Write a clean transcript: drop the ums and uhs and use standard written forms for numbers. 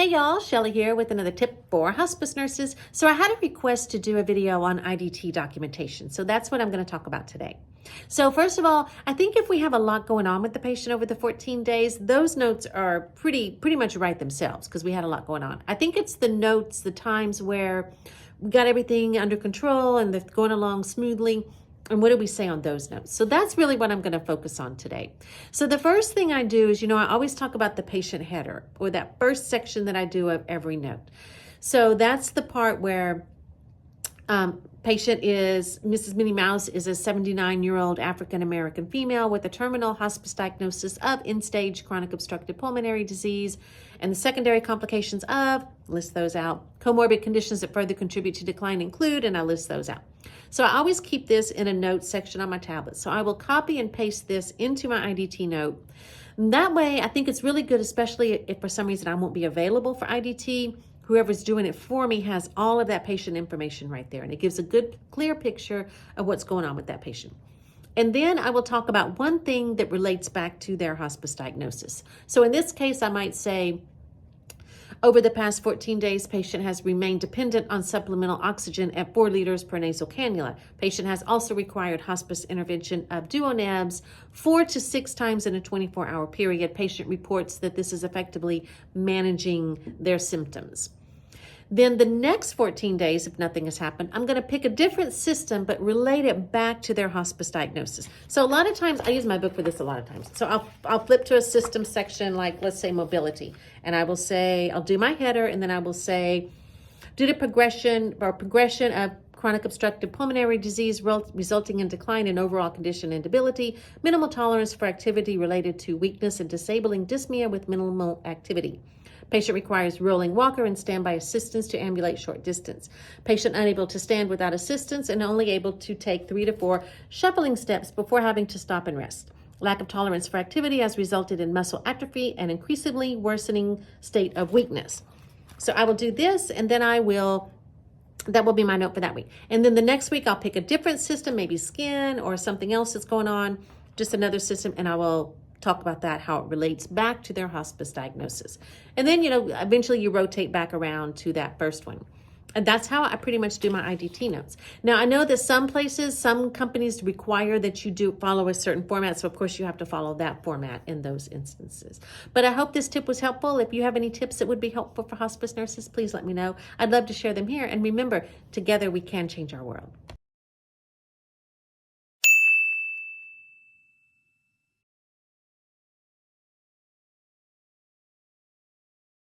Hey y'all, Shelly here with another tip for hospice nurses. So I had a request to do a video on IDT documentation. So that's what I'm going to talk about today. So first of all, I think if we have a lot going on with the patient over the 14 days, those notes are pretty much write themselves because we had a lot going on. I think it's the notes, the times where we got everything under control and they're going along smoothly. And what do we say on those notes? So that's really what I'm going to focus on today. So the first thing I do is, I always talk about the patient header, or that first section that I do of every note. So that's the part where patient is, Mrs. Minnie Mouse is a 79-year-old African-American female with a terminal hospice diagnosis of end-stage chronic obstructive pulmonary disease and the secondary complications of, list those out. Comorbid conditions that further contribute to decline include, and I list those out. So I always keep this in a notes section on my tablet. So I will copy and paste this into my IDT note. And that way, I think it's really good, especially if for some reason I won't be available for IDT. Whoever's doing it for me has all of that patient information right there. And it gives a good, clear picture of what's going on with that patient. And then I will talk about one thing that relates back to their hospice diagnosis. So in this case, I might say, over the past 14 days, patient has remained dependent on supplemental oxygen at 4 liters per nasal cannula. Patient has also required hospice intervention of duonabs 4 to 6 times in a 24-hour period. Patient reports that this is effectively managing their symptoms. Then the next 14 days, if nothing has happened, I'm going to pick a different system, but relate it back to their hospice diagnosis. So a lot of times, I use my book for this a lot of times. So I'll flip to a system section, like let's say mobility. And I will say, I'll do my header, and then I will say, due to progression of chronic obstructive pulmonary disease resulting in decline in overall condition and debility, minimal tolerance for activity related to weakness and disabling dyspnea with minimal activity. Patient requires rolling walker and standby assistance to ambulate short distance. Patient unable to stand without assistance and only able to take 3 to 4 shuffling steps before having to stop and rest. Lack of tolerance for activity has resulted in muscle atrophy and increasingly worsening state of weakness. So I will do this, and then that will be my note for that week. And then the next week I'll pick a different system, maybe skin or something else that's going on, just another system, and I will talk about that, how it relates back to their hospice diagnosis. And then, eventually you rotate back around to that first one. And that's how I pretty much do my IDT notes. Now, I know that some companies require that you follow a certain format. So of course you have to follow that format in those instances. But I hope this tip was helpful. If you have any tips that would be helpful for hospice nurses, please let me know. I'd love to share them here. And remember, together we can change our world.